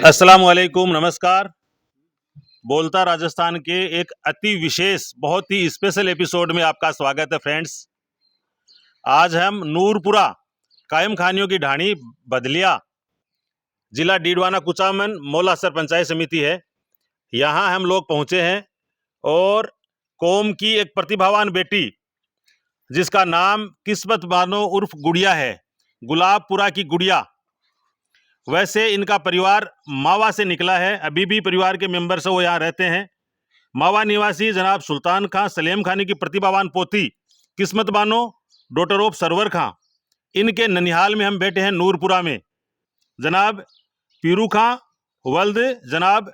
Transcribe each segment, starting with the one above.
अस्सलाम वालेकुम, नमस्कार। बोलता राजस्थान के एक अति विशेष बहुत ही स्पेशल एपिसोड में आपका स्वागत है फ्रेंड्स। आज हम नूरपुरा कायम खानियों की ढाणी बदलिया, जिला डीडवाना कुचामन मौलासर पंचायत समिति है। यहाँ हम लोग पहुँचे हैं और कौम की एक प्रतिभावान बेटी जिसका नाम किस्मत बानो उर्फ गुड़िया है, गुलाबपुरा की गुड़िया। वैसे इनका परिवार मावा से निकला है, अभी भी परिवार के मेंबर से वो यहाँ रहते हैं। मावा निवासी जनाब सुल्तान खां सलेम खानी की प्रतिभावान पोती किस्मत बानो डॉटर ऑफ सरवर खां, इनके ननिहाल में हम बैठे हैं नूरपुरा में। जनाब पीरू खां वल्द जनाब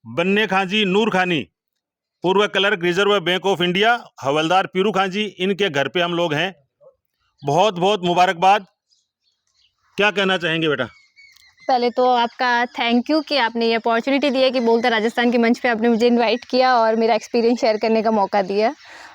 बन्ने खां जी नूर खानी, पूर्व clerk reserve bank of India, हवलदार पीरू खां जी, इनके घर पे हम लोग हैं। बहुत बहुत मुबारकबाद। क्या कहना चाहेंगे बेटा? पहले तो आपका थैंक यू कि आपने ये अपॉर्चुनिटी दी है कि बोलता राजस्थान के मंच पे आपने मुझे इनवाइट किया और मेरा एक्सपीरियंस शेयर करने का मौका दिया।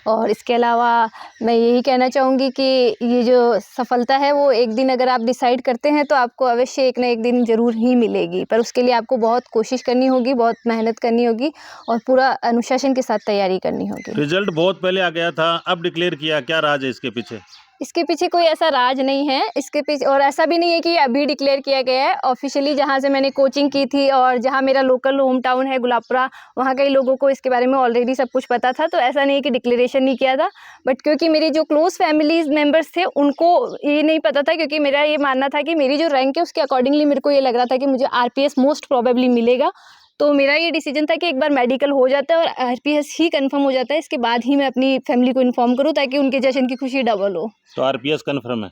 और इसके अलावा मैं यही कहना चाहूँगी कि ये जो सफलता है वो एक दिन अगर आप डिसाइड करते हैं तो आपको अवश्य एक ना एक दिन ज़रूर ही मिलेगी, पर उसके लिए आपको बहुत कोशिश करनी होगी, बहुत मेहनत करनी होगी और पूरा अनुशासन के साथ तैयारी करनी होगी। रिजल्ट बहुत पहले आ गया था, अब डिक्लेयर किया, क्या राज है इसके पीछे? इसके पीछे कोई ऐसा राज नहीं है, इसके पीछे और ऐसा भी नहीं है कि अभी डिक्लेयर किया गया है। ऑफिशियली जहाँ से मैंने कोचिंग की थी और जहाँ मेरा लोकल होम टाउन है गुलाबपुरा, वहाँ कई लोगों को इसके बारे में ऑलरेडी सब कुछ पता था, तो ऐसा नहीं है कि डिक्लेरेशन नहीं किया था। बट क्योंकि मेरी जो क्लोज फैमिलीज मेम्बर्स थे उनको ये नहीं पता था, क्योंकि मेरा ये मानना था कि मेरी जो रैंक है उसके अकॉर्डिंगली मेरे को ये लग रहा था कि मुझे RPS मोस्ट प्रोबेबली मिलेगा। तो मेरा ये डिसीजन था कि एक बार मेडिकल हो जाता है और RPS ही कंफर्म हो जाता है, इसके बाद ही मैं अपनी फैमिली को इन्फॉर्म करूँ ताकि उनके जश्न की खुशी डबल हो। तो RPS कंफर्म है?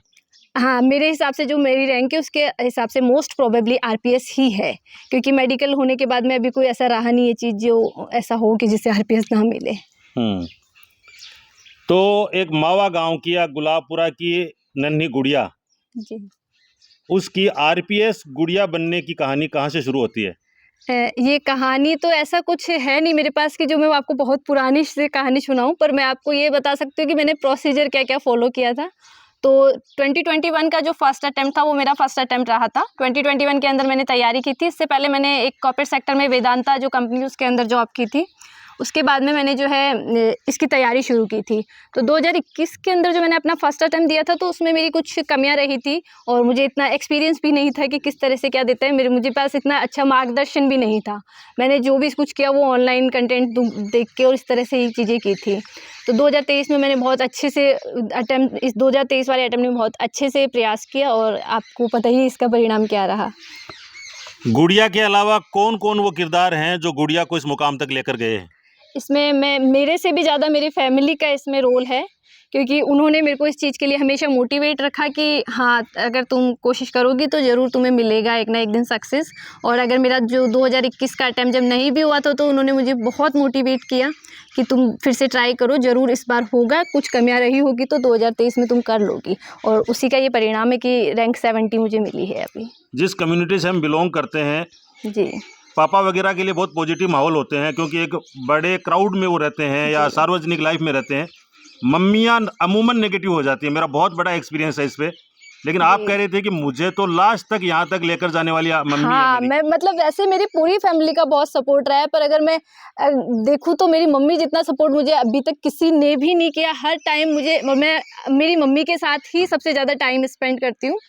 हाँ, मेरे हिसाब से जो मेरी रैंक है उसके हिसाब से मोस्ट प्रोबेबली RPS ही है, क्योंकि मेडिकल होने के बाद में अभी कोई ऐसा रहा नहीं है चीज़ जो ऐसा हो कि जिससे RPS ना मिले। तो एक मावा गांव की या गुलाबपुरा की नन्ही गुड़िया, जी, उसकी RPS गुड़िया बनने की कहानी कहाँ से शुरू होती है? ये कहानी तो ऐसा कुछ है नहीं मेरे पास कि जो मैं आपको बहुत पुरानी से कहानी सुनाऊं, पर मैं आपको ये बता सकती हूँ कि मैंने प्रोसीजर क्या क्या फॉलो किया था। तो 2021 का जो फर्स्ट अटेम्प्ट था वो मेरा फर्स्ट अटेम्प्ट रहा था। 2021 के अंदर मैंने तैयारी की थी। इससे पहले मैंने एक कॉर्पोरेट सेक्टर में वेदांता जो कंपनी उसके अंदर जॉब की थी। उसके बाद में मैंने जो है इसकी तैयारी शुरू की थी। तो 2021 के अंदर जो मैंने अपना फर्स्ट अटेम्प्ट दिया था तो उसमें मेरी कुछ कमियां रही थी और मुझे इतना एक्सपीरियंस भी नहीं था कि किस तरह से क्या देते हैं। मुझे पास इतना अच्छा मार्गदर्शन भी नहीं था। मैंने जो भी कुछ किया वो ऑनलाइन कंटेंट देख के और इस तरह से ही चीज़ें की थी। तो 2023 में मैंने बहुत अच्छे से इस 2023 वाले अटेम्प्ट में बहुत अच्छे से प्रयास किया और आपको पता ही इसका परिणाम क्या रहा। गुड़िया के अलावा कौन कौन वो किरदार हैं जो गुड़िया को इस मुकाम तक लेकर गए हैं? इसमें मेरे से भी ज़्यादा मेरी फैमिली का इसमें रोल है, क्योंकि उन्होंने मेरे को इस चीज़ के लिए हमेशा मोटिवेट रखा कि हाँ, अगर तुम कोशिश करोगी तो ज़रूर तुम्हें मिलेगा एक ना एक दिन सक्सेस। और अगर मेरा जो 2021 का अटैम्प्ट जब नहीं भी हुआ था तो उन्होंने मुझे बहुत मोटिवेट किया कि तुम फिर से ट्राई करो, ज़रूर इस बार होगा, कुछ कमियां रही होगी तो 2023 में तुम कर लोगी। और उसी का ये परिणाम है कि रैंक 70 मुझे मिली है अभी। जिस कम्युनिटी से हम बिलोंग करते हैं, जी, पापा वगैरह के लिए बहुत पॉजिटिव माहौल होते हैं, क्योंकि एक बड़े क्राउड में वो रहते हैं या सार्वजनिक लाइफ में रहते हैं। मम्मियाँ अमूमन नेगेटिव हो जाती है, मेरा बहुत बड़ा एक्सपीरियंस है इस पे। लेकिन आप कह रहे थे कि मुझे तो लास्ट तक यहाँ तक लेकर जाने वाली मम्मी हाँ, है मेरी। मैं मतलब वैसे मेरी पूरी फैमिली का बहुत सपोर्ट रहा है, पर अगर मैं देखूँ तो मेरी मम्मी जितना सपोर्ट मुझे अभी तक किसी ने भी नहीं किया। हर टाइम मैं मेरी मम्मी के साथ ही सबसे ज़्यादा टाइम स्पेंड करती हूँ।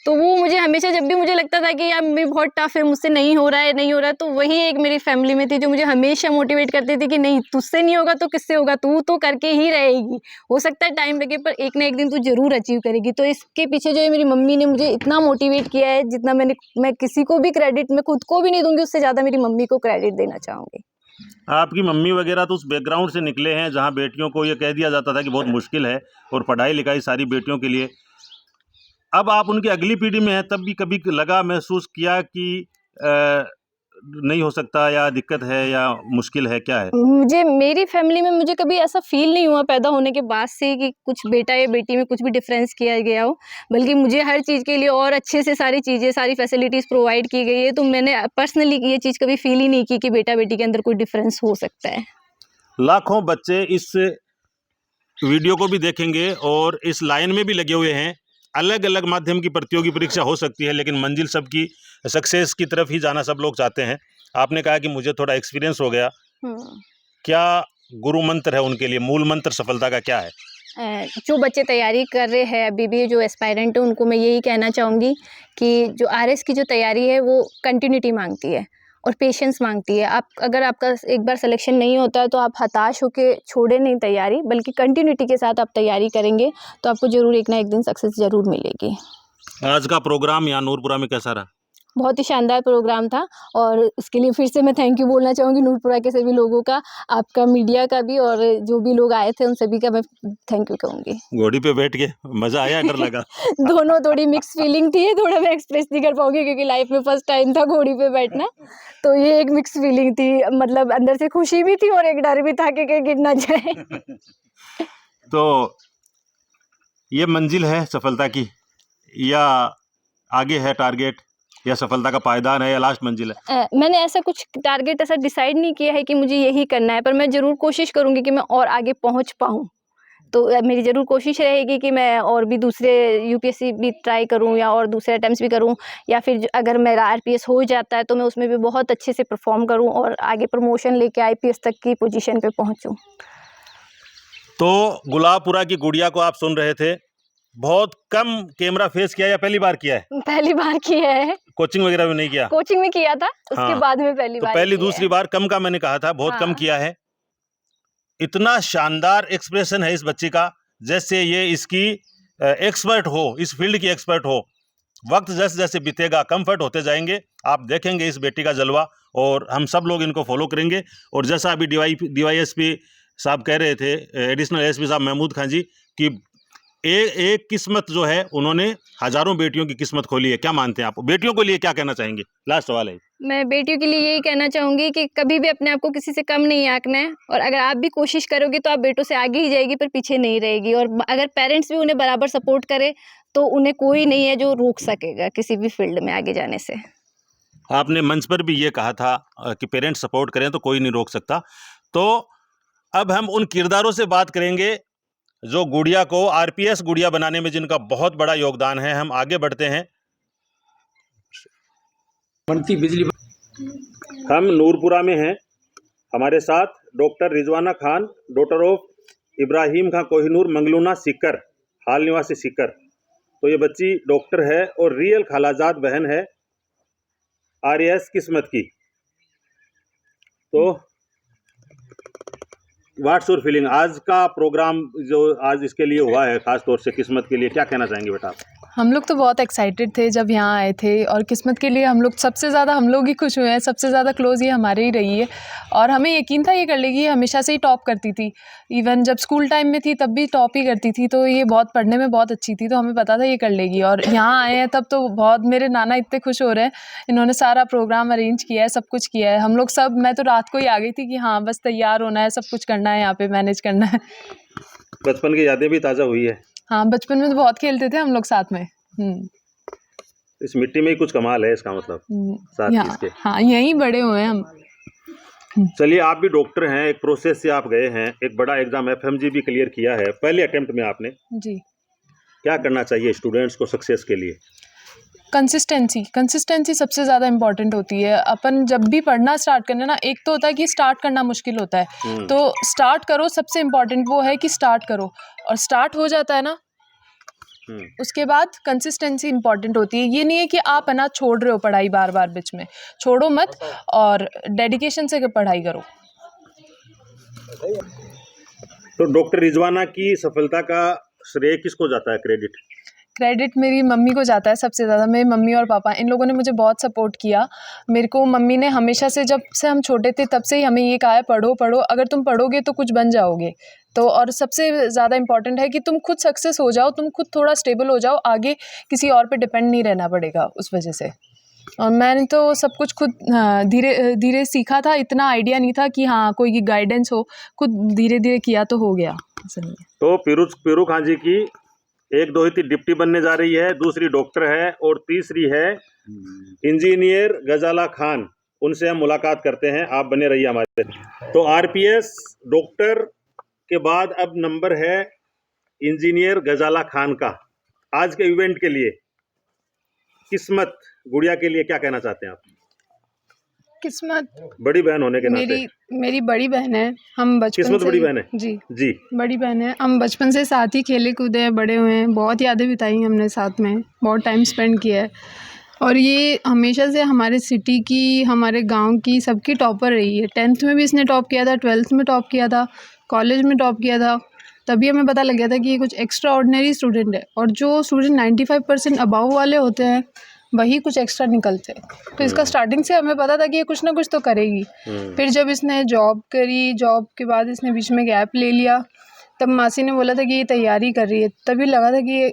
तो वो मुझे हमेशा जब भी मुझे लगता था कि यार मम्मी बहुत टफ है, मुझसे नहीं हो रहा है, तो वही एक मेरी फैमिली में थी जो मुझे हमेशा मोटिवेट करती थी कि नहीं, तुझसे नहीं होगा तो किससे होगा, तू तो करके ही रहेगी। हो सकता है टाइम लगे पर एक ना एक दिन तू ज़रूर अचीव करेगी। तो इसके पीछे जो है मेरी मम्मी ने मुझे इतना मोटिवेट किया है, जितना मैं किसी को भी क्रेडिट मैं खुद को भी नहीं दूंगी, उससे ज़्यादा मेरी मम्मी को क्रेडिट देना चाहूँगी। आपकी मम्मी वगैरह तो उस बैकग्राउंड से निकले हैं जहाँ बेटियों को ये कह दिया जाता था कि बहुत मुश्किल है और पढ़ाई लिखाई सारी बेटियों के लिए। अब आप उनकी अगली पीढ़ी में हैं, तब भी कभी लगा, महसूस किया कि नहीं हो सकता या दिक्कत है या मुश्किल है, क्या है? मुझे मेरी फैमिली में मुझे कभी ऐसा फील नहीं हुआ पैदा होने के बाद से कि कुछ बेटा या बेटी में कुछ भी डिफरेंस किया गया हो, बल्कि मुझे हर चीज़ के लिए और अच्छे से सारी चीज़ें, सारी फैसिलिटीज़ प्रोवाइड की गई है। तो मैंने पर्सनली ये चीज़ कभी फील ही नहीं की कि बेटा बेटी के अंदर कोई डिफरेंस हो सकता है। लाखों बच्चे इस वीडियो को भी देखेंगे और इस लाइन में भी लगे हुए हैं। अलग अलग माध्यम की प्रतियोगी परीक्षा हो सकती है, लेकिन मंजिल सबकी सक्सेस की तरफ ही जाना सब लोग चाहते हैं। आपने कहा कि मुझे थोड़ा एक्सपीरियंस हो गया, क्या गुरु मंत्र है उनके लिए, मूल मंत्र सफलता का क्या है? जो बच्चे तैयारी कर रहे हैं अभी भी, जो एस्पायरेंट है, उनको मैं यही कहना चाहूँगी कि जो आरएस की जो तैयारी है वो कंटिन्यूटी मांगती है और पेशेंस मांगती है। अगर आपका एक बार सिलेक्शन नहीं होता है तो आप हताश होकर छोड़े नहीं तैयारी, बल्कि कंटिन्यूटी के साथ आप तैयारी करेंगे तो आपको ज़रूर एक ना एक दिन सक्सेस ज़रूर मिलेगी। आज का प्रोग्राम यहाँ नूरपुरा में कैसा रहा? बहुत ही शानदार प्रोग्राम था और उसके लिए फिर से मैं थैंक यू बोलना चाहूँगी नूरपुरा के सभी लोगों का, आपका मीडिया का भी, और जो भी लोग आए थे उन सभी का मैं थैंक यू कहूँगी। घोड़ी पे बैठ के मजा आया, डर लगा? दोनों थोड़ी मिक्स फीलिंग थी, थोड़ा मैं एक्सप्रेस नहीं कर पाऊंगी क्योंकि लाइफ में फर्स्ट टाइम था घोड़ी पे बैठना, तो ये एक मिक्स फीलिंग थी, मतलब अंदर से खुशी भी थी और एक डर भी था कि कहीं गिर ना जाए। तो ये मंजिल है सफलता की, या आगे है टारगेट, या सफलता का पायदान है, या लास्ट मंजिल है? मैंने ऐसा कुछ टारगेट ऐसा डिसाइड नहीं किया है कि मुझे यही करना है, पर मैं ज़रूर कोशिश करूँगी कि मैं और आगे पहुँच पाऊँ। तो मेरी ज़रूर कोशिश रहेगी कि मैं और भी दूसरे यूपीएससी भी ट्राई करूँ या और दूसरे अटेम्प्ट्स भी करूँ, या फिर अगर मेरा आरपीएस हो जाता है तो मैं उसमें भी बहुत अच्छे से परफॉर्म करूँ और आगे प्रमोशन लेके आईपीएस तक की पोजीशन पे पहुँचूँ। तो गुलाबपुरा की गुड़िया को आप सुन रहे थे, बहुत कम कैमरा फेस किया या पहली बार किया है? पहली बार किया है। कोचिंग वगैरह भी नहीं किया? कोचिंग में किया था, उसके हाँ, बाद में पहली तो बार पहली किया दूसरी है। बार कम का मैंने कहा था, बहुत कम हाँ। किया है। इतना शानदार एक्सप्रेशन है इस बच्ची का, जैसे ये इसकी एक्सपर्ट हो, इस फील्ड की एक्सपर्ट हो। वक्त जैसे जैसे बीतेगा कंफर्ट होते जाएंगे, आप देखेंगे इस बेटी का जलवा, और हम सब लोग इनको फॉलो करेंगे। और जैसा अभी डीवाईएसपी साहब कह रहे थे, एडिशनल एसपी साहब महमूद खान जी, कि एक किस्मत जो है उन्होंने हजारों बेटियों की किस्मत खोली है। क्या मानते हैं आप? बेटियों को लिए क्या कहना चाहेंगे? लास्ट सवाल है। मैं बेटियों के लिए यही कहना चाहूँगी कि कभी भी अपने आप को किसी से कम नहीं आंकना है, और अगर आप भी कोशिश करोगे तो आप बेटों से आगे ही जाएगी, पर पीछे नहीं रहेगी। और अगर पेरेंट्स भी उन्हें बराबर सपोर्ट करे तो उन्हें कोई नहीं है जो रोक सकेगा किसी भी फील्ड में आगे जाने से। आपने मंच पर भी ये कहा था कि पेरेंट्स सपोर्ट करें तो कोई नहीं रोक सकता। तो अब हम उन किरदारों से बात करेंगे जो गुड़िया को आरपीएस गुड़िया बनाने में जिनका बहुत बड़ा योगदान है। हम आगे बढ़ते हैं। हम नूरपुरा में हैं, हमारे साथ doctor Rizwana Khan, daughter of Ibrahim Khan Kohinoor Mangluna Sikar, हाल निवासी सीकर। तो ये बच्ची डॉक्टर है और रियल खालाजाद बहन है आरएस किस्मत की। तो व्हाट्स योर फीलिंग? आज का प्रोग्राम जो आज इसके लिए हुआ है, खास तौर से किस्मत के लिए, क्या कहना चाहेंगे बेटा आप? हम लोग तो बहुत एक्साइटेड थे जब यहाँ आए थे, और किस्मत के लिए हम लोग सबसे ज़्यादा हम लोग ही खुश हुए हैं। सबसे ज़्यादा क्लोज ये हमारे ही रही है, और हमें यकीन था ये कर लेगी। ये हमेशा से ही टॉप करती थी, इवन जब स्कूल टाइम में थी तब भी टॉप ही करती थी। तो ये बहुत पढ़ने में बहुत अच्छी थी, तो हमें पता था ये कर लेगी। और यहाँ आए हैं तब तो बहुत, मेरे नाना इतने खुश हो रहे हैं, इन्होंने सारा प्रोग्राम अरेंज किया है, सब कुछ किया है। हम लोग सब, मैं तो रात को ही आ गई थी कि हाँ बस तैयार होना है, सब कुछ करना है, यहाँ पे मैनेज करना है। बचपन की यादें भी ताज़ा हुई है? हाँ, बचपन में तो बहुत खेलते थे हम लोग साथ में। इस मिट्टी में ही कुछ कमाल है, इसका मतलब साथ इसके। हाँ, यहीं बड़े हुए हैं हम। चलिए, आप भी डॉक्टर हैं, एक प्रोसेस से आप गए हैं, एक बड़ा एग्जाम एफएमजी भी क्लियर किया है पहले अटेम्प्ट में आपने जी। क्या करना चाहिए स्टूडेंट्स को सक्सेस के लिए? कंसिस्टेंसी सबसे ज़्यादा इम्पॉर्टेंट होती है। अपन जब भी पढ़ना स्टार्ट करना ना, एक तो होता है कि स्टार्ट करना मुश्किल होता है, तो स्टार्ट करो, सबसे इम्पॉर्टेंट वो है कि स्टार्ट करो, और स्टार्ट हो जाता है ना, उसके बाद कंसिस्टेंसी इंपॉर्टेंट होती है। ये नहीं है कि आप है ना छोड़ रहे हो पढ़ाई, बार बार बीच में छोड़ो मत, और डेडिकेशन से पढ़ाई करो। तो डॉक्टर रिजवाना की सफलता का श्रेय किसको जाता है, क्रेडिट मेरी मम्मी को जाता है सबसे ज़्यादा। मेरी मम्मी और पापा, इन लोगों ने मुझे बहुत सपोर्ट किया। मेरे को मम्मी ने हमेशा से, जब से हम छोटे थे तब से ही हमें ये कहा है, पढ़ो पढ़ो, अगर तुम पढ़ोगे तो कुछ बन जाओगे। तो और सबसे ज़्यादा इम्पॉर्टेंट है कि तुम खुद सक्सेस हो जाओ, तुम खुद थोड़ा स्टेबल हो जाओ, आगे किसी और पे डिपेंड नहीं रहना पड़ेगा उस वजह से। और मैंने तो सब कुछ खुद धीरे धीरे सीखा था, इतना आइडिया नहीं था कि हाँ कोई गाइडेंस हो, खुद धीरे धीरे किया तो हो गया। तो पीरू खान जी की एक दोहिती डिप्टी बनने जा रही है, दूसरी डॉक्टर है और तीसरी है इंजीनियर गजाला खान। उनसे हम मुलाकात करते हैं, आप बने रहिए हमारे। तो आरपीएस डॉक्टर के बाद अब नंबर है इंजीनियर गजाला खान का। आज के इवेंट के लिए किस्मत गुड़िया के लिए क्या कहना चाहते हैं आप? किस्मत बड़ी बहन होने के नाते मेरी बड़ी बहन है। हम बचपन किस्मत से बड़ी बहन है जी जी। बड़ी बहन है। हम बचपन से साथ ही खेले कूदे हैं, बड़े हुए हैं, बहुत यादें बिताई हमने साथ में, बहुत टाइम स्पेंड किया है। और ये हमेशा से हमारे सिटी की, हमारे गांव की, सबकी टॉपर रही है। 10th में भी इसने टॉप किया था, 12th में टॉप किया था, कॉलेज में टॉप किया था। तभी हमें पता लग गया था कि ये कुछ एक्स्ट्रा ऑर्डिनरी स्टूडेंट है। और जो स्टूडेंट 95% अबाव वाले होते हैं वही कुछ एक्स्ट्रा निकलते हैं। तो इसका स्टार्टिंग से हमें पता था कि ये कुछ ना कुछ तो करेगी। फिर जब इसने जॉब करी, जॉब के बाद इसने बीच में गैप ले लिया, तब मासी ने बोला था कि ये तैयारी कर रही है। तभी लगा था कि ये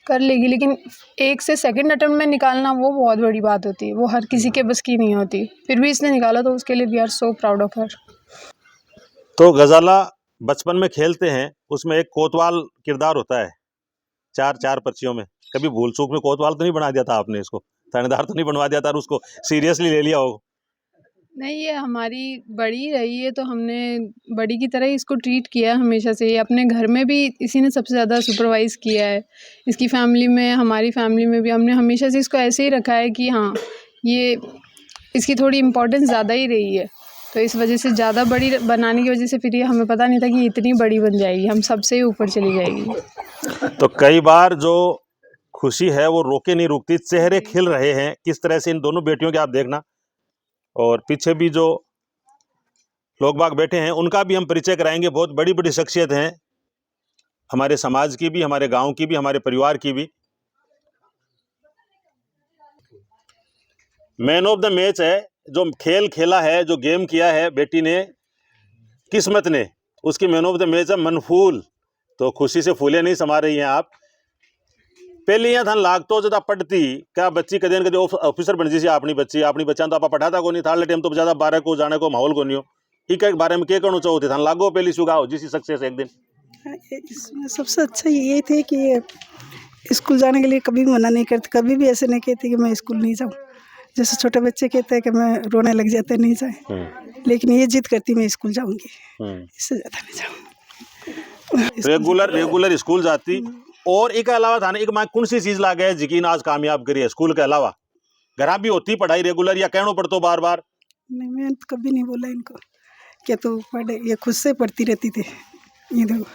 कर लेगी, लेकिन 1 से सेकंड अटेम्प्ट में निकालना वो बहुत बड़ी बात होती है, वो हर किसी के बस की नहीं होती। फिर भी इसने निकाला, तो उसके लिए we are so proud of her. तो गजाला बचपन में खेलते हैं, उसमें एक कोतवाल किरदार होता है, चार पर्चियों में। कभी भूल चूक में कोतवाल तो नहीं बना दिया था आपने इसको? थानेदार तो नहीं बनवा दिया था और उसको सीरियसली ले लिया हो? नहीं, ये हमारी बड़ी रही है, तो हमने बड़ी की तरह ही इसको ट्रीट किया हमेशा से। अपने घर में भी इसी ने सबसे ज़्यादा सुपरवाइज़ किया है। इसकी फैमिली में, हमारी फैमिली में भी हमने हमेशा से इसको ऐसे ही रखा है कि हाँ, ये इसकी थोड़ी इम्पोर्टेंस ज़्यादा ही रही है। तो इस वजह से ज़्यादा बड़ी बनाने की वजह से फिर ये हमें पता नहीं था कि इतनी बड़ी बन जाएगी, हम सबसे ही ऊपर चली जाएगी। तो कई बार जो खुशी है वो रोके नहीं रुकती, चेहरे खिल रहे हैं किस तरह से इन दोनों बेटियों के, आप देखना। और पीछे भी जो लोग बाग बैठे हैं उनका भी हम परिचय कराएंगे। बहुत बड़ी बड़ी शख्सियत हैं हमारे समाज की भी, हमारे गांव की भी, हमारे परिवार की भी। मैन ऑफ द मैच है, जो खेल खेला है, जो गेम किया है बेटी ने, किस्मत ने, उसकी मैन ऑफ द मैच है मनफूल। तो खुशी से फूले नहीं समा रही हैं आप। पहले यहाँ था लाग तो जब पढ़ती क्या बच्ची कदे न कदे ऑफिसर बन जी अपनी बच्चा तो आप पढ़ाता को नहीं था टाइम तो ज्यादा बारह को जाने को माहौल को नहीं हो। ठीक है, बारे में क्या कहना चाहोते था लागो पहली सुगाओ जिस सक्सेस एक दिन? इसमें सबसे अच्छा ये थे कि स्कूल जाने के लिए कभी भी मना नहीं करती, कभी भी ऐसे नहीं कहती कि मैं स्कूल नहीं जाऊँ। जैसे छोटे बच्चे कहते हैं कि मैं रोने लग जाते नहीं जाए, लेकिन ये जिद करती मैं स्कूल जाऊँगी, इससे ज़्यादा नहीं जाऊँ। रेगुलर स्कूल जाती। और एक अलावा था ना, एक मैं कौन सी चीज ला गए यकीन आज कामयाब करी है स्कूल के अलावा? घर भी होती पढ़ाई रेगुलर या कहना पड़तो बार बार? नहीं, मैं तो कभी नहीं बोला इनको क्या तो पढ़े, ये खुद से पढ़ती रहती थी। ये देखो,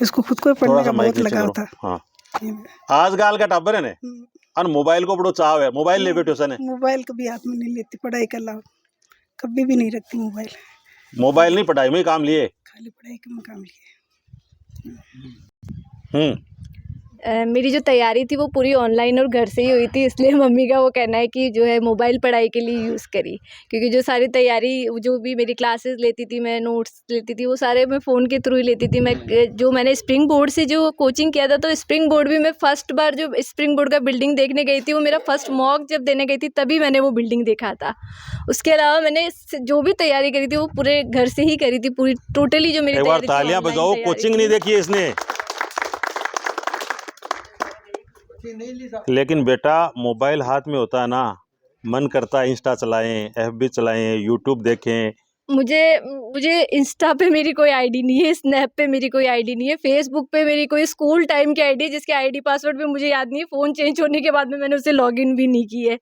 इसको खुद को पढ़ने का बहुत लगाव था। हाँ। आज गाल का टाबर है ने और मोबाइल को बड़ो चाव है, मोबाइल ले बैठो सने। मोबाइल कभी हाथ में नहीं लेती, पढ़ाई के अलावा कभी भी नहीं रखती मोबाइल। मोबाइल नहीं, पढ़ाई में ही काम लिए, खाली पढ़ाई के में काम लिए। मेरी जो तैयारी थी वो पूरी ऑनलाइन और घर से ही हुई थी, इसलिए मम्मी का वो कहना है कि जो है मोबाइल पढ़ाई के लिए यूज़ करी। क्योंकि जो सारी तैयारी, जो भी मेरी क्लासेस लेती थी, मैं नोट्स लेती थी, वो सारे मैं फ़ोन के थ्रू ही लेती थी। मैंने स्प्रिंग बोर्ड से जो कोचिंग किया था, तो स्प्रिंग बोर्ड भी मैं फर्स्ट बार जो स्प्रिंग बोर्ड का बिल्डिंग देखने गई थी, वो मेरा फर्स्ट मॉक जब देने गई थी तभी मैंने वो बिल्डिंग देखा था। उसके अलावा मैंने जो भी तैयारी करी थी वो पूरे घर से ही करी थी, पूरी टोटली जो मेरी तैयारी थी। तालियां बजाओ, कोचिंग नहीं देखी है इसने। लेकिन बेटा मोबाइल हाथ में होता है ना, मन करता है इंस्टा चलाएं, एफबी चलाएं, यूट्यूब देखें। मुझे इंस्टा पे मेरी कोई आईडी नहीं है, स्नैप पे मेरी कोई आईडी नहीं है, फेसबुक पे मेरी कोई स्कूल टाइम की आईडी, जिसके आईडी पासवर्ड भी मुझे याद नहीं है। फ़ोन चेंज होने के बाद में मैंने उसे लॉगिन भी नहीं की है।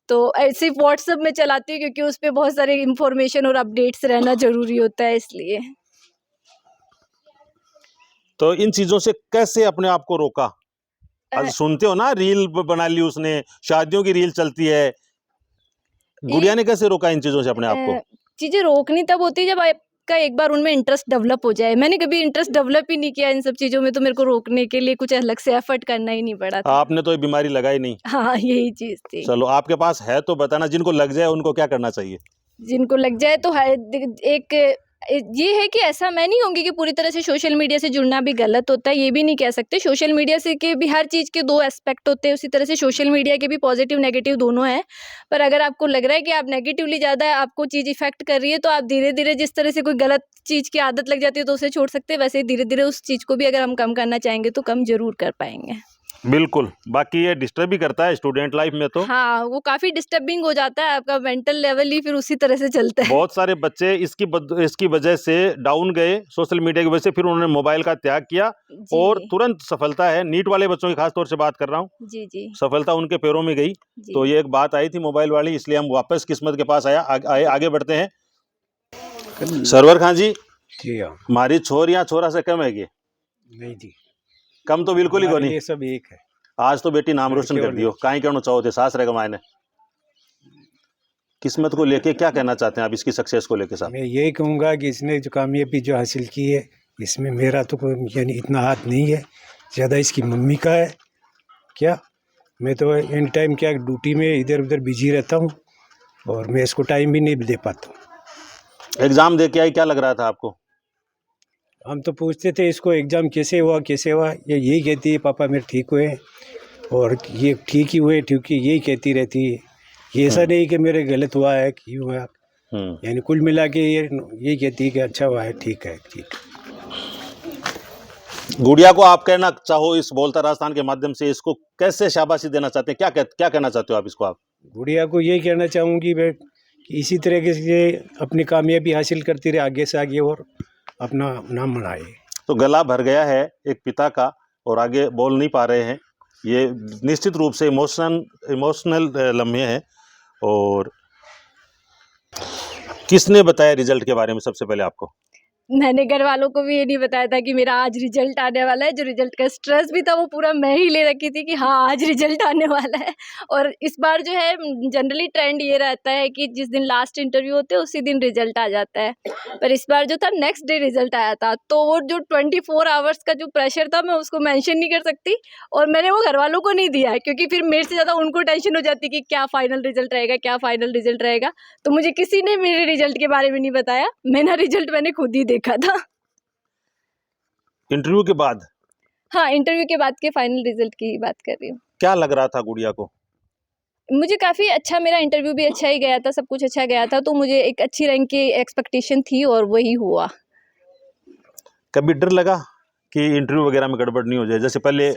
तो सिर्फ व्हाट्सएप में चलाती हूँ, क्योंकि उस पर बहुत सारे इंफॉर्मेशन और अपडेट्स रहना ज़रूरी होता है, इसलिए। तो इन चीज़ों से कैसे अपने आप को रोका? आज सुनते हो ना, रील बना ली उसने, शादियों की रील चलती है। गुड़िया ने कैसे रोका इन चीज़ों से अपने आप को? चीज़ें रोकनी तब होती है जब आपका एक बार उनमें इंटरेस्ट डेवलप हो जाए। मैंने कभी इंटरेस्ट डेवलप ही नहीं किया इन सब चीज़ों में, तो मेरे को रोकने के लिए कुछ अलग से एफर्ट करना ही नहीं पड़ा था। आपने तो ये बीमारी लगाई नहीं। हाँ, यही चीज़ थी। चलो, आपके पास है तो बताना, जिनको लग जाए उनको क्या करना चाहिए? जिनको लग जाए तो एक ये है कि ऐसा मैं नहीं कहूँगी कि पूरी तरह से सोशल मीडिया से जुड़ना भी गलत होता है, ये भी नहीं कह सकते। सोशल मीडिया से के भी हर चीज़ के 2 एस्पेक्ट होते हैं, उसी तरह से सोशल मीडिया के भी पॉजिटिव नेगेटिव दोनों हैं। पर अगर आपको लग रहा है कि आप नेगेटिवली ज़्यादा आपको चीज़ इफेक्ट कर रही है, तो आप धीरे धीरे, जिस तरह से कोई गलत चीज़ की आदत लग जाती है तो उसे छोड़ सकते हैं, वैसे ही धीरे धीरे उस चीज़ को भी अगर हम कम करना चाहेंगे तो कम ज़रूर कर पाएंगे। बिल्कुल, बाकी ये डिस्टर्ब भी करता है स्टूडेंट लाइफ में तो। हाँ, वो काफ़ी डिस्टर्बिंग हो जाता है, आपका मेंटल लेवल ही फिर उसी तरह से चलता है। बहुत सारे बच्चे इसकी वजह से डाउन गए, सोशल मीडिया की वजह से, फिर उन्होंने मोबाइल का त्याग किया जी, और तुरंत सफलता है। नीट वाले बच्चों की खास तौर से बात कर रहा हूँ, जी, जी, सफलता उनके पैरों में गई। जी। तो ये एक बात आई थी मोबाइल वाली, इसलिए हम वापस किस्मत के पास आगे बढ़ते हैं। सरवर खान जी, जी हाँ। हमारी छोर या छोरा से कम है कि नहीं जी, कम तो बिल्कुल ही हमारे कोनी। लिए सब एक है। आज तो बेटी नाम रोशन लड़के कर और दियो, काहे कहना चाहो थे सास रहेगा मायने। किस्मत को लेके क्या कहना चाहते हैं आप, इसकी सक्सेस को लेके साहब? मैं यही कहूँगा कि इसने जो कामयाबी जो हासिल की है, इसमें मेरा तो कोई यानी इतना हाथ नहीं है, ज़्यादा इसकी मम्मी का है। क्या मैं तो एनी टाइम क्या ड्यूटी में इधर उधर बिजी रहता हूँ और मैं इसको टाइम भी नहीं दे पाता हूँ। एग्जाम दे के आई, क्या लग रहा था आपको? हम तो पूछते थे इसको एग्ज़ाम कैसे हुआ, ये यही कहती है पापा मेरे ठीक हुए और ये ठीक ही हुए, ठीक ही यही कहती रहती है। ये ऐसा नहीं कि मेरे गलत हुआ है कि हुआ, यानी कुल मिला के ये कहती है कि अच्छा हुआ है, ठीक है, ठीक। गुड़िया को आप कहना चाहो इस बोलता राजस्थान के माध्यम से, इसको कैसे शाबाशी देना चाहते हैं, क्या कहना चाहते हो आप इसको? आप गुड़िया को यही कहना चाहूँगी मैं कि इसी तरीके से अपनी कामयाबी हासिल करती रहे आगे से आगे और अपना नाम बनाए। तो गला भर गया है एक पिता का और आगे बोल नहीं पा रहे हैं, ये निश्चित रूप से इमोशनल लम्हे हैं। और किसने बताया रिजल्ट के बारे में सबसे पहले आपको? मैंने घर वालों को भी ये नहीं बताया था कि मेरा आज रिजल्ट आने वाला है। जो रिजल्ट का स्ट्रेस भी था वो पूरा मैं ही ले रखी थी कि हाँ आज रिजल्ट आने वाला है। और इस बार जो है जनरली ट्रेंड ये रहता है कि जिस दिन लास्ट इंटरव्यू होते हैं उसी दिन रिजल्ट आ जाता है, पर इस बार जो था नेक्स्ट डे रिजल्ट आया था। तो वो जो 24 आवर्स का जो प्रेशर था मैं उसको मेंशन नहीं कर सकती और मैंने वो घर वालों को नहीं दिया है, क्योंकि फिर मेरे से ज़्यादा उनको टेंशन हो जाती कि क्या फाइनल रिजल्ट रहेगा, क्या फाइनल रिजल्ट रहेगा। तो मुझे किसी ने मेरे रिजल्ट के बारे में नहीं बताया, मेरा रिजल्ट मैंने खुद ही देखा था। इंटरव्यू के बाद? हाँ, इंटरव्यू के बाद के फाइनल रिजल्ट की बात कर रही हूँ। क्या लग रहा था गुड़िया को? मुझे काफ़ी अच्छा, मेरा इंटरव्यू भी अच्छा ही गया था, सब कुछ अच्छा गया था, तो मुझे एक अच्छी रैंक की एक्सपेक्टेशन थी और वही हुआ। कभी डर लगा कि इंटरव्यू वगैरह में गड़बड़ नहीं हो जाए, जैसे पहले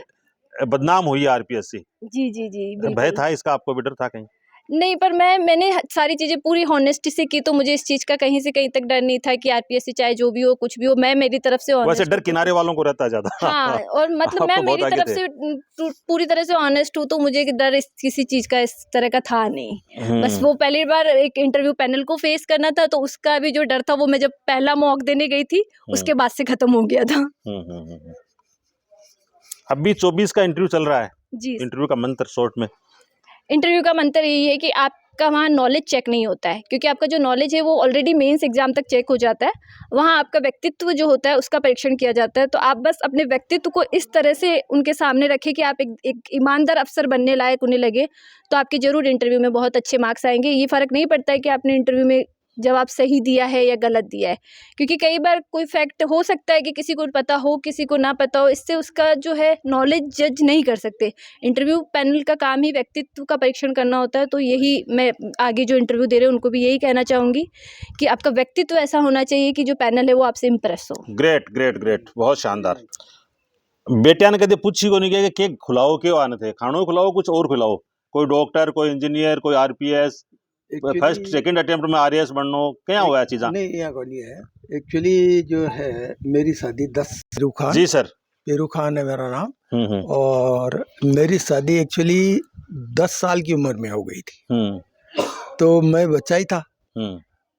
बदनाम हुई आरपीएस से? जी, जी, जी, भय बिल्कुल। था इसका, आपको भी डर था कहीं? नहीं, पर मैंने सारी चीज़ें पूरी हॉनेस्टी से की, तो मुझे इस चीज़ का कहीं से कहीं तक डर नहीं था कि आरपीएस से चाहे जो भी हो, कुछ भी हो, मैं मेरी तरफ से वैसे ऑनेस्ट डर हूँ। किनारे वालों को रहता है ज्यादा। हाँ, और मतलब आप मैं तो बहुत मेरी आगे तरफ थे। से पूरी तरह से ऑनेस्ट हूँ, तो मुझे डर किसी चीज़ का इस तरह का था नहीं। बस वो पहली बार एक इंटरव्यू पैनल को फेस करना था, तो उसका भी जो डर था वो मैं जब पहला मॉक देने गई थी उसके बाद से खत्म हो गया था। अभी 24 का इंटरव्यू चल रहा है, जी। इंटरव्यू का मंत्र शॉर्ट में? इंटरव्यू का मंत्र यही है कि आपका वहाँ नॉलेज चेक नहीं होता है, क्योंकि आपका जो नॉलेज है वो ऑलरेडी मेंस एग्जाम तक चेक हो जाता है। वहाँ आपका व्यक्तित्व जो होता है उसका परीक्षण किया जाता है। तो आप बस अपने व्यक्तित्व को इस तरह से उनके सामने रखें कि आप एक ईमानदार अफसर बनने लायक उन्हें लगे, तो आपके ज़रूर इंटरव्यू में बहुत अच्छे मार्क्स आएंगे। ये फ़र्क नहीं पड़ता है कि आपने इंटरव्यू में जवाब सही दिया है या गलत दिया है, क्योंकि कई बार कोई फैक्ट हो सकता है कि किसी को पता हो, किसी को ना पता हो, इससे उसका जो है नॉलेज जज नहीं कर सकते। इंटरव्यू पैनल का काम ही व्यक्तित्व का परीक्षण करना होता है। तो यही मैं आगे जो इंटरव्यू दे रहे हैं उनको भी यही कहना चाहूँगी कि आपका व्यक्तित्व ऐसा होना चाहिए कि जो पैनल है वो आपसे इम्प्रेस हो। ग्रेट ग्रेट ग्रेट, बहुत शानदार। बेटिया ने कभी पूछी को नहीं किया कि केक खुलाओ क्यों आने थे, खानो खिलाओ कुछ और खिलाओ? कोई डॉक्टर, कोई इंजीनियर, कोई आरपीएस, फर्स्ट सेकंड अटेम्प्ट में आरएएस बननो, क्या हुआ है चीज़ा? नहीं, यहाँ को नहीं है। एक्चुअली जो है मेरी शादी 10 पेरू खान, जी सर। पेरू खान है मेरा नाम। और मेरी शादी एक्चुअली 10 साल की उम्र में हो गई थी। तो मैं बच्चा ही था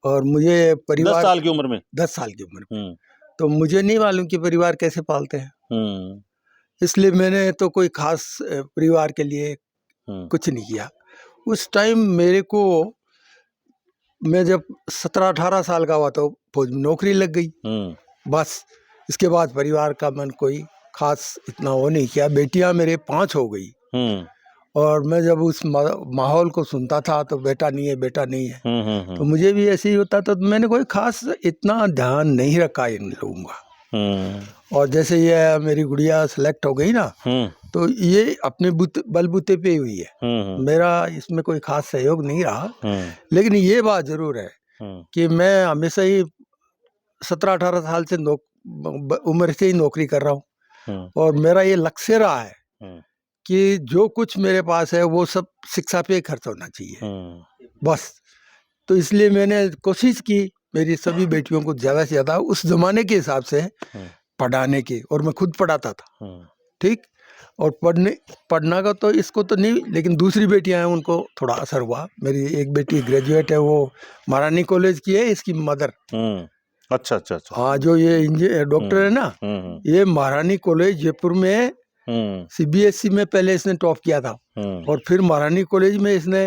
और मुझे 10 परिवार साल की उम्र में? 10 साल की उम्र में। तो मुझे नहीं मालूम कि परिवार कैसे पालते हैं, इसलिए मैंने तो कोई खास परिवार के लिए कुछ नहीं किया। उस टाइम मेरे को, मैं जब 17-18 साल का हुआ तो फौज में नौकरी लग गई। बस इसके बाद परिवार का मन कोई खास इतना वो नहीं किया। बेटियां मेरे 5 हो गई और मैं जब उस माहौल को सुनता था तो बेटा नहीं है, बेटा नहीं है, तो मुझे भी ऐसे ही होता। तो मैंने कोई खास इतना ध्यान नहीं रखा इन लोगों का। और जैसे ये मेरी गुड़िया सेलेक्ट हो गई ना, तो ये अपने बलबूते पे हुई है। मेरा इसमें कोई खास सहयोग नहीं रहा। लेकिन ये बात जरूर है कि मैं हमेशा ही 17-18 साल से उम्र से ही नौकरी कर रहा हूँ और मेरा ये लक्ष्य रहा है कि जो कुछ मेरे पास है वो सब शिक्षा पे खर्च होना चाहिए बस। तो इसलिए मैंने कोशिश की मेरी सभी बेटियों को ज़्यादा से ज़्यादा उस ज़माने के हिसाब से पढ़ाने की, और मैं खुद पढ़ाता था, ठीक। और पढ़ना का तो इसको तो नहीं, लेकिन दूसरी बेटियां हैं उनको थोड़ा असर हुआ। मेरी एक बेटी ग्रेजुएट है, वो महारानी कॉलेज की है, इसकी मदर। अच्छा अच्छा अच्छा। हाँ, जो ये डॉक्टर है ना, ये महारानी कॉलेज जयपुर में CBSE में पहले इसने टॉप किया था, और फिर महारानी कॉलेज में इसने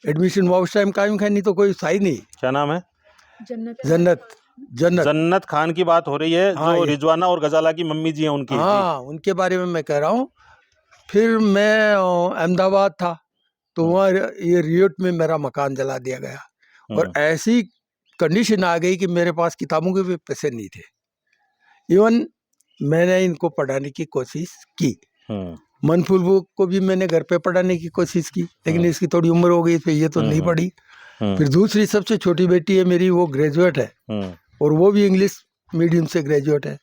एडमिशन हुआ। उस टाइम कायम खानी तो कोई था ही नहीं। क्या नाम है? जन्नत जन्नत खान की बात हो रही है, हाँ, जो रिजवाना और गजाला की मम्मी जी हैं उनकी। हाँ, उनके बारे में मैं कह रहा हूँ। फिर मैं अहमदाबाद था, तो वहाँ ये रियोट में मेरा मकान जला दिया गया, और ऐसी कंडीशन आ गई कि मेरे पास किताबों के भी पैसे नहीं थे। इवन मैंने इनको पढ़ाने की कोशिश की, मनफुल बुक को भी मैंने घर पे पढ़ाने की कोशिश की, लेकिन इसकी थोड़ी उम्र हो गई, फिर ये तो नहीं पढ़ी। फिर दूसरी सबसे छोटी बेटी है मेरी, वो ग्रेजुएट है, और वो भी इंग्लिश मीडियम से ग्रेजुएट है,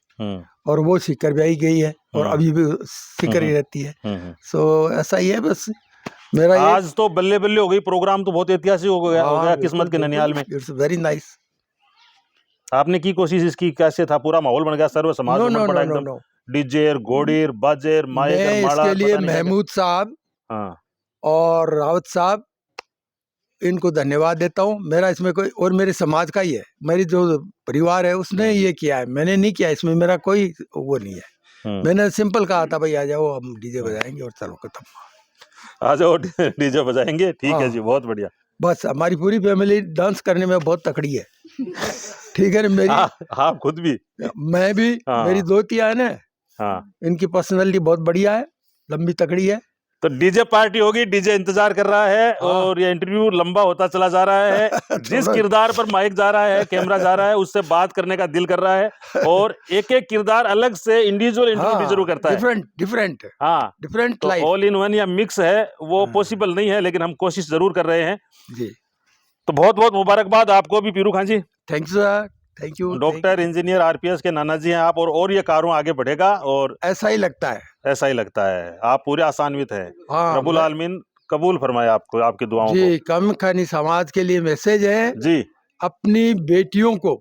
और वो सीकर ब्याही गई है, और अभी भी सीकर ही रहती है। सो ऐसा ही है बस मेरा। आज तो बल्ले बल्ले हो गई, प्रोग्राम तो बहुत ऐतिहासिक हो गया किस्मत के ननियाल में। It's very nice. आपने की कोशिश इसकी, कैसे था? पूरा माहौल बन गया सर्व समाज में पड़ा एकदम, डीजेर घोड़ीर बाजेर माइकर माड़ा। इसके लिए महमूद साहब और रावत साहब, इनको धन्यवाद देता हूँ। मेरा इसमें कोई, और मेरे समाज का ही है, मेरी जो परिवार है उसने ये किया है, मैंने नहीं किया। इसमें मेरा कोई वो नहीं है। मैंने सिंपल कहा था, भाई आ जाओ हम डीजे बजाएंगे, और चलो खत्म, आ जाओ डीजे बजाएंगे। ठीक है जी, बहुत बढ़िया। बस हमारी पूरी फैमिली डांस करने में बहुत तकड़ी है। ठीक है ना, मेरी आप खुद भी, मैं भी, मेरी दोतियां है ना, इनकी पर्सनालिटी बहुत बढ़िया है, लंबी तकड़ी है। तो डीजे पार्टी होगी, डीजे इंतजार कर रहा है, और ये इंटरव्यू लंबा होता चला जा रहा है। जिस किरदार पर माइक जा रहा है, कैमरा जा रहा है, उससे बात करने का दिल कर रहा है, और एक एक किरदार अलग से इंडिविजुअल इंटरव्यू भी जरूर करता है, डिफरेंट तो ऑल इन वन या मिक्स है, वो पॉसिबल नहीं है, लेकिन हम कोशिश जरूर कर रहे हैं जी। तो बहुत बहुत मुबारकबाद आपको भी Piru Khan ji. Thank you sir, thank you. Doctor engineer RPS के नाना जी हैं आप, और ये कारों आगे बढ़ेगा, और ऐसा ही लगता है, ऐसा ही लगता है। आप पूरे आसान्वित हैं। रब्बुल आलमीन कबूल फरमाए आपको, आपकी दुआओं जी। कम खानी समाज के लिए मैसेज है जी, अपनी बेटियों को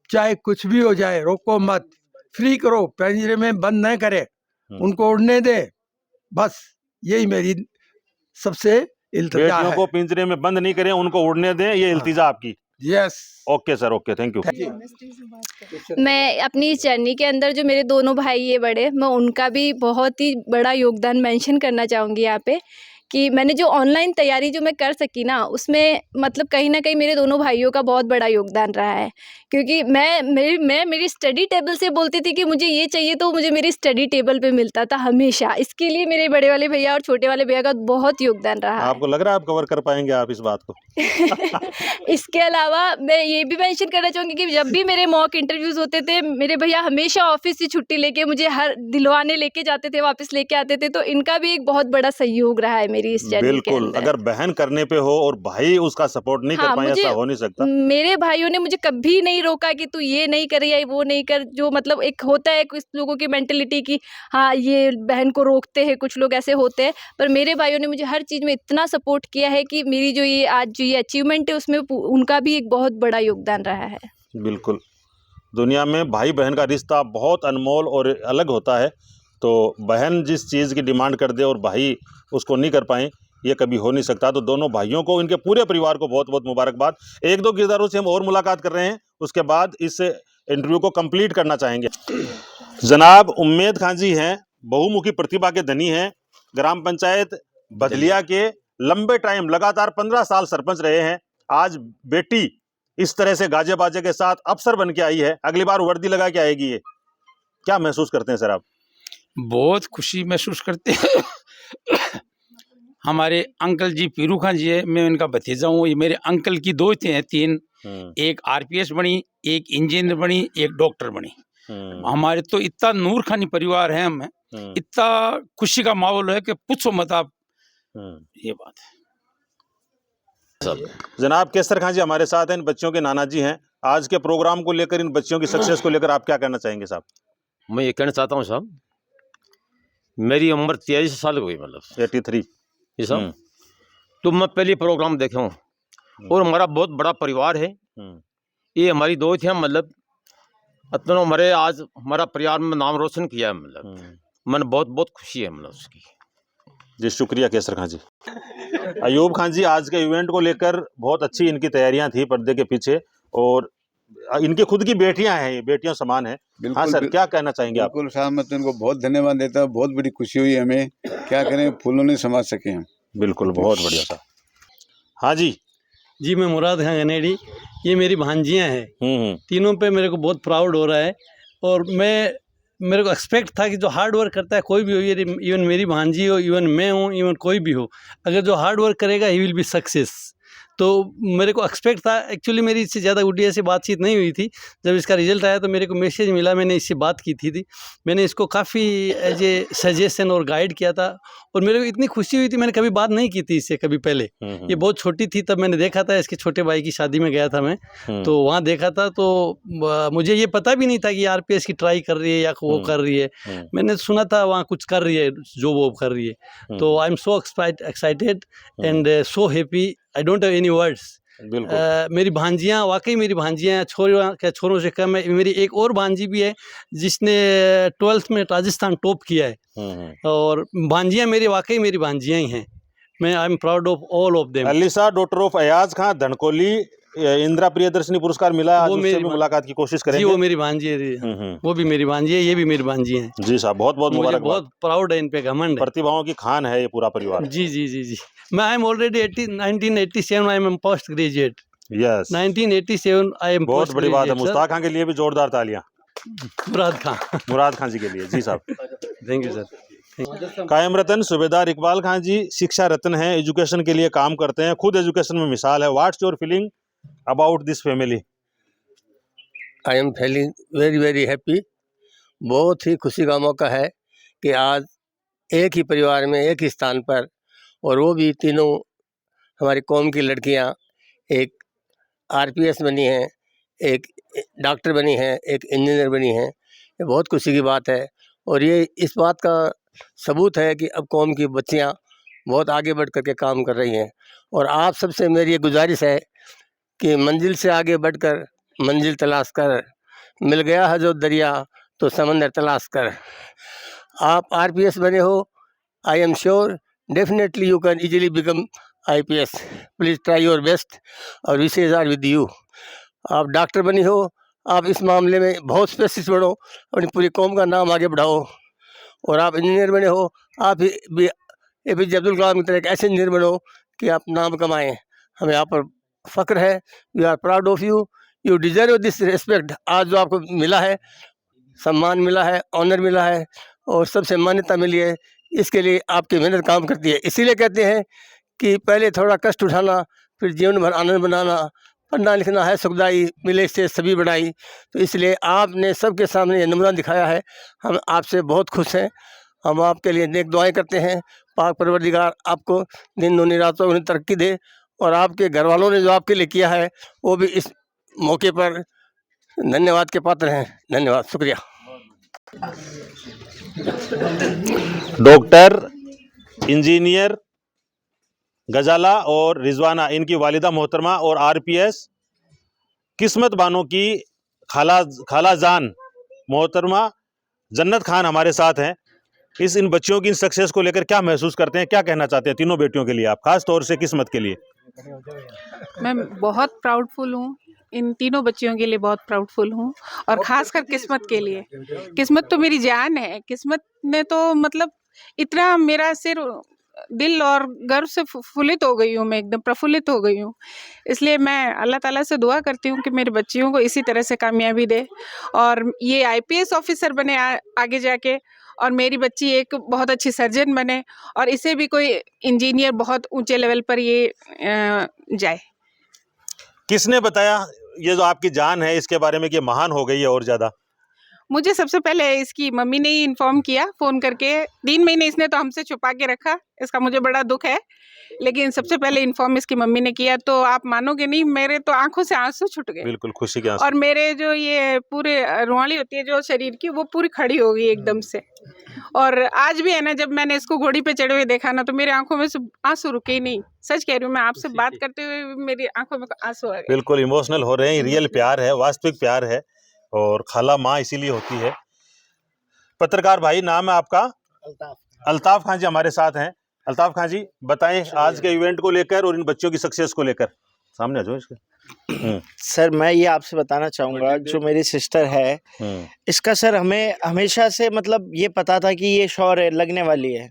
चाहे कुछ भी हो जाए रोको मत, फ्री करो, पिंजरे में बंद न करे, उनको उड़ने दे, बस यही मेरी सबसे इल्तिजा है। बेटियों को पिंजरे में बंद नहीं करें, उनको उड़ने दें, ये इल्तिजा आपकी। Yes, okay sir, okay, thank you. मैं अपनी इस जर्नी के अंदर जो मेरे दोनों भाई है बड़े, मैं उनका भी बहुत ही बड़ा योगदान मेंशन करना चाहूँगी यहाँ पे, कि मैंने जो ऑनलाइन तैयारी जो मैं कर सकी ना, उसमें मतलब कहीं ना कहीं मेरे दोनों भाइयों का बहुत बड़ा योगदान रहा है। क्योंकि मैं मेरी स्टडी टेबल से बोलती थी कि मुझे ये चाहिए, तो मुझे मेरी स्टडी टेबल पे मिलता था हमेशा। इसके लिए मेरे बड़े वाले भैया और छोटे वाले भैया का बहुत योगदान रहा। आपको लग रहा है आप कवर कर पाएंगे आप इस बात को? इसके अलावा मैं ये भी मेंशन करना चाहूँगी कि जब भी मेरे मॉक इंटरव्यूज़ होते थे, मेरे भैया हमेशा ऑफिस से छुट्टी लेके मुझे हर दिलवाने लेके जाते थे, वापस लेके आते थे। तो इनका भी एक बहुत बड़ा सहयोग रहा है मेरी इस जर्नी के अंदर। अगर बहन करने पे हो और भाई उसका सपोर्ट नहीं कर पाए, ऐसा हो नहीं सकता। मेरे भाइयों ने मुझे कभी नहीं रोका कि तू ये नहीं कर या वो नहीं कर। जो मतलब एक होता है कुछ लोगों की मेंटेलिटी की, हाँ ये बहन को रोकते हैं, कुछ लोग ऐसे होते हैं, पर मेरे भाइयों ने मुझे हर चीज़ में इतना सपोर्ट किया है कि मेरी जो ये आज जो ये अचीवमेंट है उसमें उनका भी एक बहुत बड़ा योगदान रहा है। बिल्कुल, दुनिया में भाई बहन का रिश्ता बहुत अनमोल और अलग होता है। तो बहन जिस चीज़ की डिमांड कर दे और भाई उसको नहीं कर पाएँ, ये कभी हो नहीं सकता। तो दोनों भाइयों को, इनके पूरे परिवार को बहुत बहुत मुबारकबाद। एक दो किरदारों से हम और मुलाकात कर रहे हैं, उसके बाद इस इंटरव्यू को कंप्लीट करना चाहेंगे। जनाब उम्मेद खान जी हैं, बहुमुखी प्रतिभा के धनी हैं, ग्राम पंचायत बदलिया के लंबे टाइम लगातार 15 साल सरपंच रहे हैं। आज बेटी इस तरह से गाजे बाजे के साथ अफसर बन के आई है, अगली बार वर्दी लगा के आएगी। ये क्या महसूस करते हैं सर आप? बहुत खुशी महसूस करते हैं। हमारे अंकल जी पीरू खान जी है, मैं उनका भतीजा हूँ। ये मेरे अंकल की दो थे, तीन, एक RPS बनी, एक इंजीनियर बनी, एक डॉक्टर बनी। हमारे तो इतना नूर खानी परिवार है, हमें इतना खुशी का माहौल है कि पूछो मत आप। ये बात है। जनाब केसर खान जी हमारे साथ हैं, इन बच्चों के नाना जी हैं। आज के प्रोग्राम को लेकर, इन बच्चों की सक्सेस को लेकर आप क्या कहना चाहेंगे साहब? मैं ये कहना चाहता हूँ साहब मेरी उम्र 43 साल हो गई, मतलब 83। ये सब तो मैं पहले प्रोग्राम देखा हूँ, और हमारा बहुत बड़ा परिवार है। ये हमारी दोस्त है, मतलब इतना हमारे आज हमारा परिवार में नाम रोशन किया है, मतलब मन बहुत बहुत खुशी है, मतलब उसकी। जी शुक्रिया केसर खान जी। अयूब खान जी, आज के इवेंट को लेकर बहुत अच्छी इनकी तैयारियां थी पर्दे के पीछे, और इनकी खुद की बेटियां हैं, ये बेटियों समान है। हाँ सर, क्या कहना चाहेंगे आप? बिल्कुल साहब, मैं तो इनको बहुत धन्यवाद देता हूँ, बहुत बड़ी खुशी हुई हमें, क्या करें, फूलों नहीं समझ सके हम। बिल्कुल, बहुत बढ़िया सर। हाँ जी जी, मैं मुराद खान गनेड़ी, ये मेरी भांजियाँ हैं। तीनों पे मेरे को बहुत प्राउड हो रहा है, और मेरे को एक्सपेक्ट था कि जो हार्ड वर्क करता है कोई भी हो, ये इवन मेरी भांजी हो, इवन मैं हूँ, इवन कोई भी हो, अगर जो हार्ड वर्क करेगा ही विल बी सक्सेस। तो मेरे को एक्सपेक्ट था। एक्चुअली मेरी इससे ज़्यादा गुडिया से बातचीत नहीं हुई थी। जब इसका रिजल्ट आया तो मेरे को मैसेज मिला, मैंने इससे बात की थी। मैंने इसको काफ़ी एज ए सजेशन और गाइड किया था, और मेरे को इतनी खुशी हुई थी, मैंने कभी बात नहीं की थी इससे कभी पहले। ये बहुत छोटी थी तब मैंने देखा था, इसके छोटे भाई की शादी में गया था मैं, तो वहाँ देखा था। तो मुझे ये पता भी नहीं था कि RPS की ट्राई कर रही है या वो कर रही है। मैंने सुना था वहाँ कुछ कर रही है, जो वो कर रही है। तो I am so excited and so happy, I don't have any words. मेरी भांजियाँ, वाकई मेरी भांजियाँ छोरों से कम है। मेरी एक और भांजी भी है जिसने 12th में राजस्थान टॉप किया है, और भांजियाँ मेरी वाकई मेरी भांजियाँ ही हैं। मैं I am proud of all of them. Alisa daughter of Ayaz Khan Dhankoli, Indira Priyadarshini पुरस्कार मिला, आज उससे भी मुलाकात की कोशिश करेंगे। जी, वो मेरी भांजी है, वो भी मेरी भांजी है, ये भी मेरी भांजी है। जी साहब, बहुत बहुत मुबारक। बहुत प्राउड है, इन पे घमंड है। प्रतिभाओं की खान है ये पूरा परिवार। जी जी जी जी। मैं I am already 1987 I am post graduate. Yes, 1987 I am. बहुत बड़ी बात है। मुश्ताक खान के लिए भी जोरदार तालियां। मुराद खान जी के लिए। जी साहब, थैंक यू सर। कायम रतन सूबेदार इकबाल खान जी शिक्षा रत्न हैं, एजुकेशन के लिए काम करते हैं, खुद एजुकेशन में मिसाल है। What's your feeling about this family? I am feeling very very happy. बहुत ही खुशी का मौका है कि आज एक ही परिवार में एक ही स्थान पर, और वो भी तीनों हमारी कौम की लड़कियां, एक RPS बनी हैं, एक डॉक्टर बनी हैं, एक इंजीनियर बनी हैं। ये बहुत खुशी की बात है, और ये इस बात का सबूत है कि अब कौम की बच्चियां बहुत आगे बढ़ कर के काम कर रही हैं। और आप सबसे मेरी ये गुजारिश है कि मंजिल से आगे बढ़कर मंजिल तलाश कर, मिल गया है जो दरिया तो समंदर तलाश कर। आप RPS बने हो, I am sure definitely you can easily become IPS। Please try your best, और विशेष आर विद यू। आप डॉक्टर बनी हो, आप इस मामले में बहुत स्पेसिस्ट बढ़ो, अपनी पूरी कौम का नाम आगे बढ़ाओ। और आप इंजीनियर बने हो, आप भी APJ अब्दुल कलाम की तरह एक ऐसे इंजीनियर बनो कि आप नाम कमाएं। हमें आप पर फ़ख्र है, we are proud of you, you deserve this respect. आज जो आपको मिला है, सम्मान मिला है, ऑनर मिला है, और सबसे मान्यता मिली है, इसके लिए आपकी मेहनत काम करती है। इसीलिए कहते हैं कि पहले थोड़ा कष्ट उठाना, फिर जीवन भर आनंद बनाना। पढ़ना लिखना है सुखदाई, मिले से सभी बढ़ाई। तो इसलिए आपने सबके सामने ये नमूना दिखाया है। हम आपसे बहुत खुश हैं। हम आपके लिए नेक दुआएं करते हैं। पाक परवरदिगार आपको दिन दूनी रातों में तरक्की दे, और आपके घर वालों ने जो आपके लिए किया है वो भी इस मौके पर धन्यवाद के पात्र हैं। धन्यवाद, शुक्रिया। डॉक्टर, इंजीनियर गजाला और रिजवाना, इनकी वालिदा मोहतरमा, और RPS किस्मत बानो की खाला जान मोहतरमा जन्नत खान हमारे साथ हैं। इन बच्चियों की इन सक्सेस को लेकर क्या महसूस करते हैं, क्या कहना चाहते हैं तीनों बेटियों के लिए आप, खास तौर से किस्मत के लिए? मैं बहुत प्राउडफुल हूँ, इन तीनों बच्चियों के लिए बहुत प्राउडफुल हूँ, और ख़ासकर किस्मत के लिए। किस्मत तो मेरी जान है। किस्मत ने तो मतलब इतना मेरा सिर दिल और गर्व से फुल्लित हो गई हूँ, मैं एकदम प्रफुल्लित हो गई हूँ। इसलिए मैं अल्लाह ताला से दुआ करती हूँ कि मेरे बच्चियों को इसी तरह से कामयाबी दे, और ये IPS ऑफिसर बने आगे जाके, और मेरी बच्ची एक बहुत अच्छी सर्जन बने, और इसे भी कोई इंजीनियर बहुत ऊंचे लेवल पर ये जाए। किसने बताया ये जो आपकी जान है इसके बारे में कि महान हो गई है और ज़्यादा? मुझे सबसे पहले इसकी मम्मी ने ही इन्फॉर्म किया फ़ोन करके। 3 महीने इसने तो हमसे छुपा के रखा, इसका मुझे बड़ा दुख है, लेकिन सबसे पहले इन्फॉर्म इसकी मम्मी ने किया। तो आप मानोगे नहीं, मेरे तो आंखों से आंसू छूट गए। बिल्कुल खुशी के आंसू। और मेरे जो ये पूरे रुआली होती है जो शरीर की, वो पूरी खड़ी हो गई एकदम से। और आज भी है ना, जब मैंने इसको घोड़ी पे चढ़े हुए देखा ना, तो मेरे आंखों में से आंसू रुके ही नहीं। सच कह रही हूँ, मैं आपसे बात करते हुए मेरी आंखों में आंसू आ गए। बिल्कुल इमोशनल हो रहे हैं, रियल प्यार है, वास्तविक प्यार है, और खाला माँ इसीलिए होती है। पत्रकार भाई, नाम है आपका? अल्ताफ खान जी हमारे साथ हैं। अल्ताफ खान जी बताएं आज के इवेंट को लेकर और इन बच्चों की सक्सेस को लेकर। सामने आ जाओ इसके। सर मैं ये आपसे बताना चाहूँगा, जो मेरी सिस्टर है, इसका सर हमें हमेशा से मतलब ये पता था कि ये श्योर है, लगने वाली है,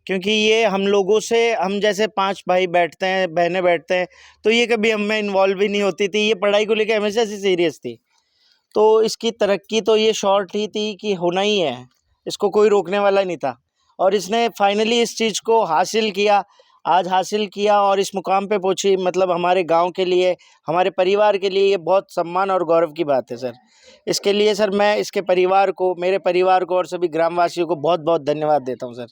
क्योंकि ये हम लोगों से, हम जैसे 5 भाई बैठते हैं, बहनें बैठते हैं, तो ये कभी हमें इन्वॉल्व भी नहीं होती थी। ये पढ़ाई को लेकर हमेशा से सीरियस थी, तो इसकी तरक्की तो ये शॉर्ट ही थी कि होना ही है, इसको कोई रोकने वाला नहीं था। और इसने फाइनली इस चीज़ को हासिल किया, आज हासिल किया और इस मुकाम पे पहुंची। मतलब हमारे गांव के लिए, हमारे परिवार के लिए ये बहुत सम्मान और गौरव की बात है सर। इसके लिए सर मैं इसके परिवार को, मेरे परिवार को और सभी ग्रामवासियों को बहुत बहुत धन्यवाद देता हूं सर।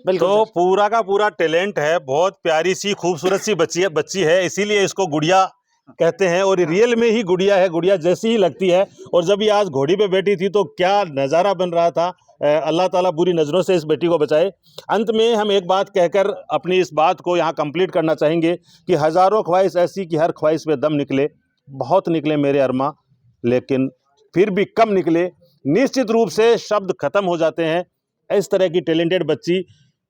बिल्कुल तो पूरा का पूरा टैलेंट है, बहुत प्यारी सी खूबसूरत सी बच्ची है, इसीलिए इसको गुड़िया कहते हैं। और रियल में ही गुड़िया है, गुड़िया जैसी ही लगती है। और जब ये आज घोड़ी पे बैठी थी तो क्या नज़ारा बन रहा था। अल्लाह ताला बुरी नज़रों से इस बेटी को बचाए। अंत में हम एक बात कहकर अपनी इस बात को यहाँ कंप्लीट करना चाहेंगे कि हज़ारों ख्वाहिश ऐसी कि हर ख्वाहिश पे दम निकले। बहुत निकले मेरे अरमा, लेकिन फिर भी कम निकले। निश्चित रूप से शब्द ख़त्म हो जाते हैं। इस तरह की टैलेंटेड बच्ची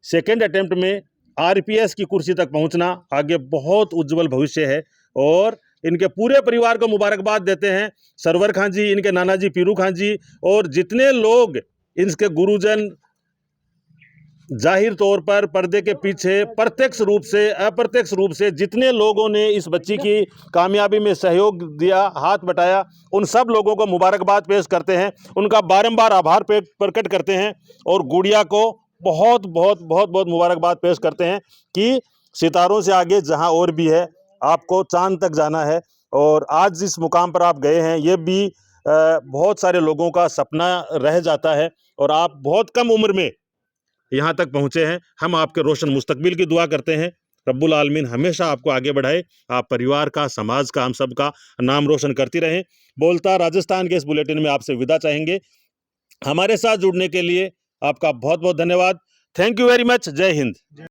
सेकेंड अटेम्प्ट में RPS की कुर्सी तक पहुँचना, आगे बहुत उज्जवल भविष्य है। और इनके पूरे परिवार को मुबारकबाद देते हैं। सरवर खान जी, इनके नाना जी पीरू खान जी और जितने लोग इनके गुरुजन, जाहिर तौर पर पर्दे के पीछे प्रत्यक्ष रूप से, अप्रत्यक्ष रूप से जितने लोगों ने इस बच्ची की कामयाबी में सहयोग दिया, हाथ बटाया, उन सब लोगों को मुबारकबाद पेश करते हैं, उनका बारंबार आभार प्रकट करते हैं और गुड़िया को बहुत बहुत बहुत बहुत मुबारकबाद पेश करते हैं कि सितारों से आगे जहां और भी है, आपको चांद तक जाना है। और आज जिस मुकाम पर आप गए हैं, ये भी बहुत सारे लोगों का सपना रह जाता है और आप बहुत कम उम्र में यहाँ तक पहुँचे हैं। हम आपके रोशन मुस्तकबिल की दुआ करते हैं। रब्बुल आलमीन हमेशा आपको आगे बढ़ाए, आप परिवार का, समाज का, हम सब का नाम रोशन करती रहें। बोलता राजस्थान के इस बुलेटिन में आपसे विदा चाहेंगे। हमारे साथ जुड़ने के लिए आपका बहुत बहुत धन्यवाद। Thank you very much. जय हिंद।